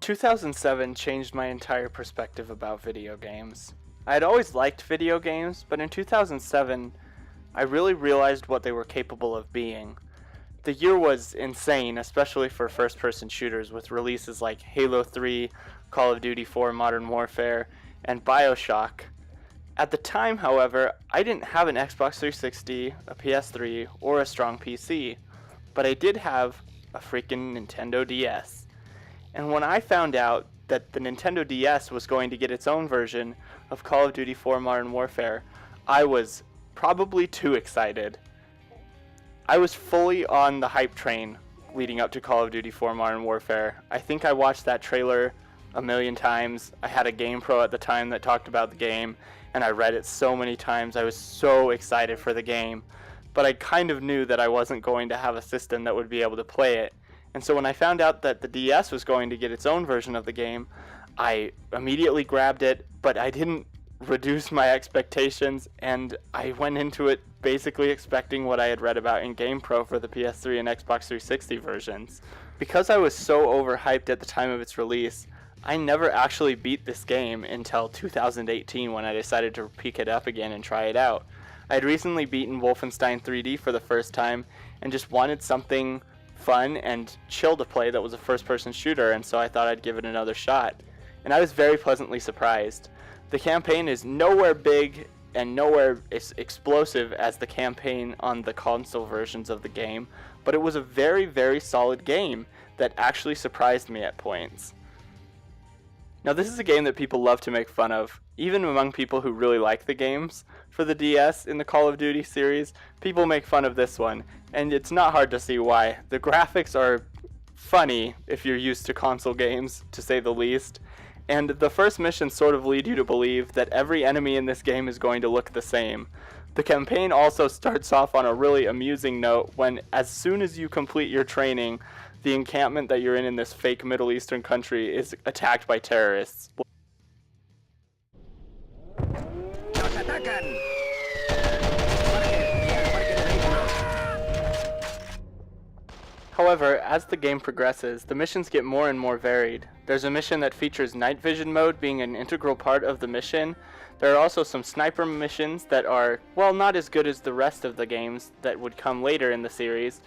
2007 changed my entire perspective about video games. I had always liked video games, but in 2007, I really realized what they were capable of being. The year was insane, especially for first-person shooters, with releases like Halo 3, Call of Duty 4 Modern Warfare, and BioShock. At the time, however, I didn't have an Xbox 360, a PS3, or a strong PC, but I did have a freaking Nintendo DS. And when I found out that the Nintendo DS was going to get its own version of Call of Duty 4 Modern Warfare, I was probably too excited. I was fully on the hype train leading up to Call of Duty 4 Modern Warfare. I think I watched that trailer a million times. I had a GamePro at the time that talked about the game, and I read it so many times. I was so excited for the game, but I kind of knew that I wasn't going to have a system that would be able to play it. And so when I found out that the DS was going to get its own version of the game, I immediately grabbed it, but I didn't reduce my expectations, and I went into it basically expecting what I had read about in GamePro for the PS3 and Xbox 360 versions. Because I was so overhyped at the time of its release, I never actually beat this game until 2018 when I decided to pick it up again and try it out. I had recently beaten Wolfenstein 3D for the first time and just wanted something fun and chill to play that was a first-person shooter, and so I thought I'd give it another shot. And I was very pleasantly surprised. The campaign is nowhere big and nowhere as explosive as the campaign on the console versions of the game, but it was a very, very solid game that actually surprised me at points. Now, this is a game that people love to make fun of, even among people who really like the games. For the DS in the Call of Duty series, people make fun of this one, and it's not hard to see why. The graphics are funny if you're used to console games, to say the least, and the first missions sort of lead you to believe that every enemy in this game is going to look the same. The campaign also starts off on a really amusing note when, as soon as you complete your training, the encampment that you're in this fake Middle Eastern country is attacked by terrorists. However, as the game progresses, the missions get more and more varied. There's a mission that features night vision mode being an integral part of the mission. There are also some sniper missions that are, well, not as good as the rest of the games that would come later in the series,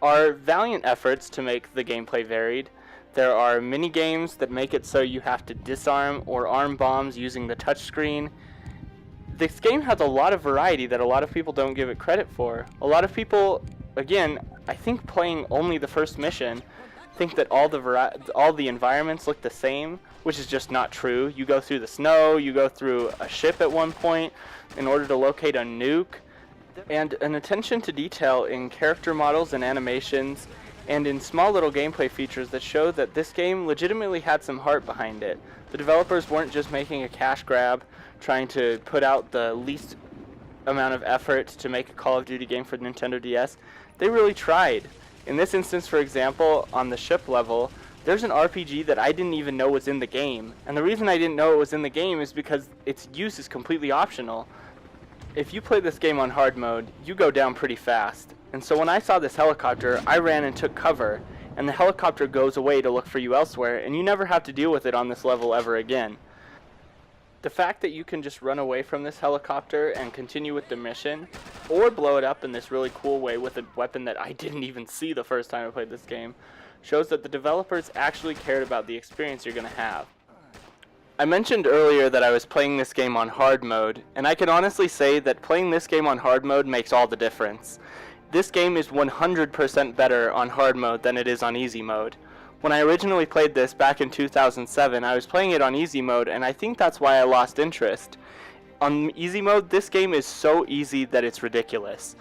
are valiant efforts to make the gameplay varied. There are mini games that make it so you have to disarm or arm bombs using the touchscreen. This game has a lot of variety that a lot of people don't give it credit for. A lot of people, again, I think playing only the first mission, think that all the environments look the same, which is just not true. You go through the snow, you go through a ship at one point in order to locate a nuke, and an attention to detail in character models and animations, and in small little gameplay features that show that this game legitimately had some heart behind it. The developers weren't just making a cash grab, trying to put out the least amount of effort to make a Call of Duty game for the Nintendo DS. They really tried. In this instance, for example, on the ship level, there's an RPG that I didn't even know was in the game. And the reason I didn't know it was in the game is because its use is completely optional. If you play this game on hard mode, you go down pretty fast. And so when I saw this helicopter, I ran and took cover, and the helicopter goes away to look for you elsewhere, and you never have to deal with it on this level ever again. The fact that you can just run away from this helicopter and continue with the mission, or blow it up in this really cool way with a weapon that I didn't even see the first time I played this game, shows that the developers actually cared about the experience you're going to have. I mentioned earlier that I was playing this game on hard mode, and I can honestly say that playing this game on hard mode makes all the difference. This game is 100% better on hard mode than it is on easy mode. When I originally played this back in 2007, I was playing it on easy mode, and I think that's why I lost interest. On easy mode, this game is so easy that it's ridiculous.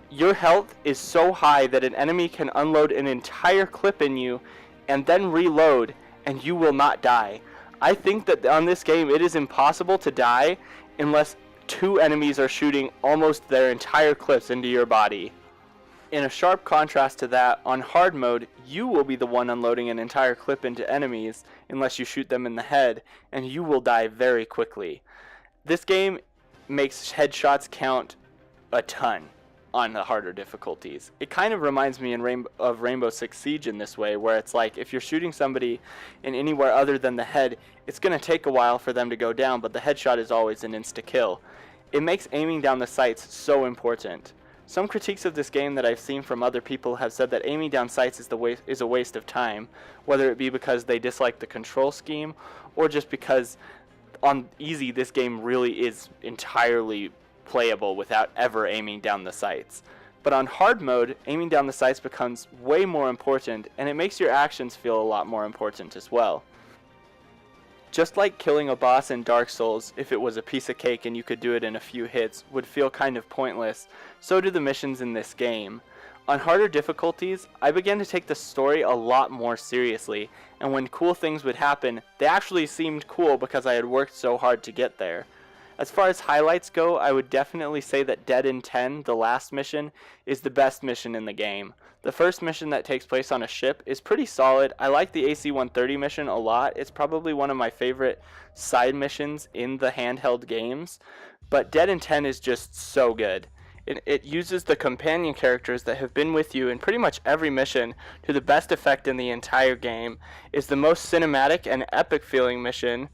Your health is so high that an enemy can unload an entire clip in you and then reload, and you will not die. I think that on this game it is impossible to die unless two enemies are shooting almost their entire clips into your body. In a sharp contrast to that, on hard mode, you will be the one unloading an entire clip into enemies unless you shoot them in the head, and you will die very quickly. This game makes headshots count a ton. on the harder difficulties. It kind of reminds me of Rainbow Six Siege in this way, where it's like if you're shooting somebody in anywhere other than the head, it's going to take a while for them to go down, but the headshot is always an insta-kill. It makes aiming down the sights so important. Some critiques of this game that I've seen from other people have said that aiming down sights is a waste of time, whether it be because they dislike the control scheme, or just because on easy this game really is entirely playable without ever aiming down the sights. But on hard mode, aiming down the sights becomes way more important, and it makes your actions feel a lot more important as well. Just like killing a boss in Dark Souls, if it was a piece of cake and you could do it in a few hits, would feel kind of pointless, so do the missions in this game. On harder difficulties, I began to take the story a lot more seriously, and when cool things would happen, they actually seemed cool because I had worked so hard to get there. As far as highlights go, I would definitely say that Dead in 10, the last mission, is the best mission in the game. The first mission that takes place on a ship is pretty solid. I like the AC-130 mission a lot. It's probably one of my favorite side missions in the handheld games, but Dead in 10 is just so good. It uses the companion characters that have been with you in pretty much every mission to the best effect in the entire game. It's the most cinematic and epic feeling mission,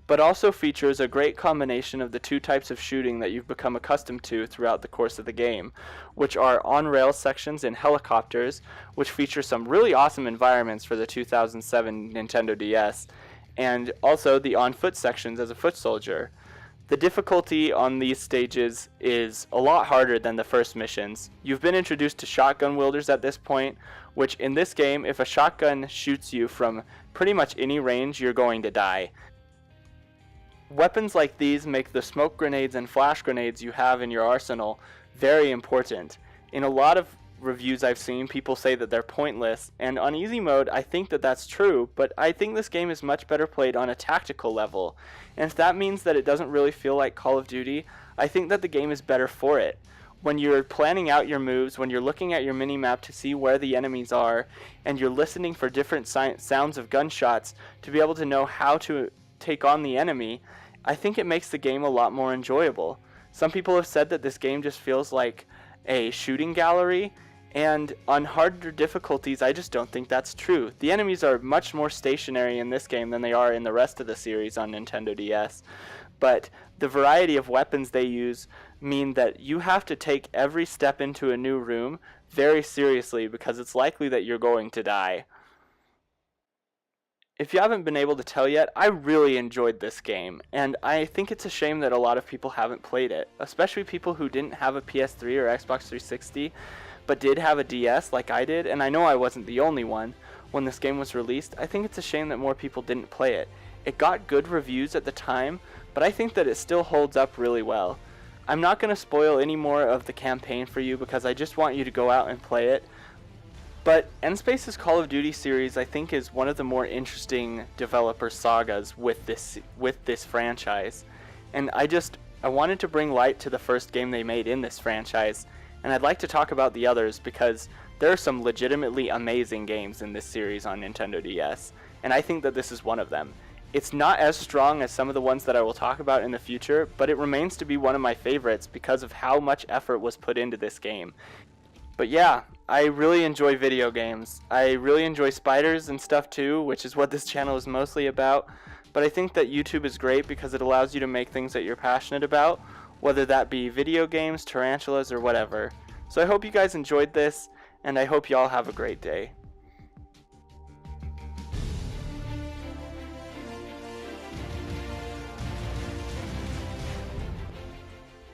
but also features a great combination of the two types of shooting that you've become accustomed to throughout the course of the game, which are on-rail sections in helicopters, which feature some really awesome environments for the 2007 Nintendo DS, and also the on-foot sections as a foot soldier. The difficulty on these stages is a lot harder than the first missions. You've been introduced to shotgun wielders at this point, which in this game, if a shotgun shoots you from pretty much any range, you're going to die. Weapons like these make the smoke grenades and flash grenades you have in your arsenal very important. In a lot of reviews I've seen, people say that they're pointless, and on easy mode I think that that's true, but I think this game is much better played on a tactical level, and if that means that it doesn't really feel like Call of Duty, I think that the game is better for it. When you're planning out your moves, when you're looking at your mini-map to see where the enemies are, and you're listening for different sounds of gunshots to be able to know how to take on the enemy, I think it makes the game a lot more enjoyable. Some people have said that this game just feels like a shooting gallery, and on harder difficulties I just don't think that's true. The enemies are much more stationary in this game than they are in the rest of the series on Nintendo DS, but the variety of weapons they use mean that you have to take every step into a new room very seriously because it's likely that you're going to die. If you haven't been able to tell yet, I really enjoyed this game, and I think it's a shame that a lot of people haven't played it, especially people who didn't have a PS3 or Xbox 360, but did have a DS like I did, and I know I wasn't the only one when this game was released. I think it's a shame that more people didn't play it. It got good reviews at the time, but I think that it still holds up really well. I'm not going to spoil any more of the campaign for you because I just want you to go out and play it. But N-Space's Call of Duty series I think is one of the more interesting developer sagas with this franchise. And I wanted to bring light to the first game they made in this franchise, and I'd like to talk about the others because there are some legitimately amazing games in this series on Nintendo DS, and I think that this is one of them. It's not as strong as some of the ones that I will talk about in the future, but it remains to be one of my favorites because of how much effort was put into this game. But yeah, I really enjoy video games. I really enjoy spiders and stuff too, which is what this channel is mostly about. But I think that YouTube is great because it allows you to make things that you're passionate about, whether that be video games, tarantulas, or whatever. So I hope you guys enjoyed this, and I hope y'all have a great day.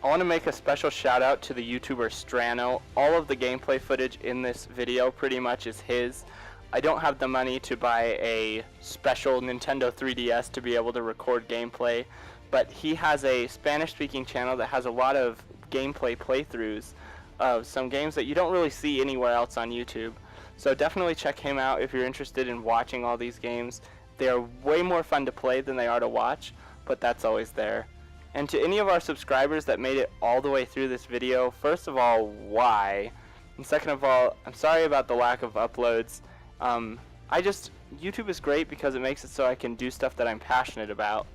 I want to make a special shout out to the YouTuber Strano. All of the gameplay footage in this video pretty much is his. I don't have the money to buy a special Nintendo 3DS to be able to record gameplay, but he has a Spanish-speaking channel that has a lot of gameplay playthroughs of some games that you don't really see anywhere else on YouTube. So definitely check him out if you're interested in watching all these games. They are way more fun to play than they are to watch, but that's always there. And to any of our subscribers that made it all the way through this video, first of all, why? And second of all, I'm sorry about the lack of uploads. YouTube is great because it makes it so I can do stuff that I'm passionate about.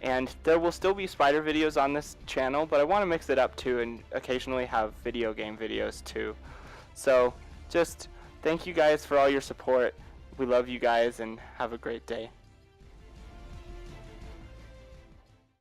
And there will still be spider videos on this channel, but I want to mix it up too and occasionally have video game videos too. So just thank you guys for all your support. We love you guys and have a great day.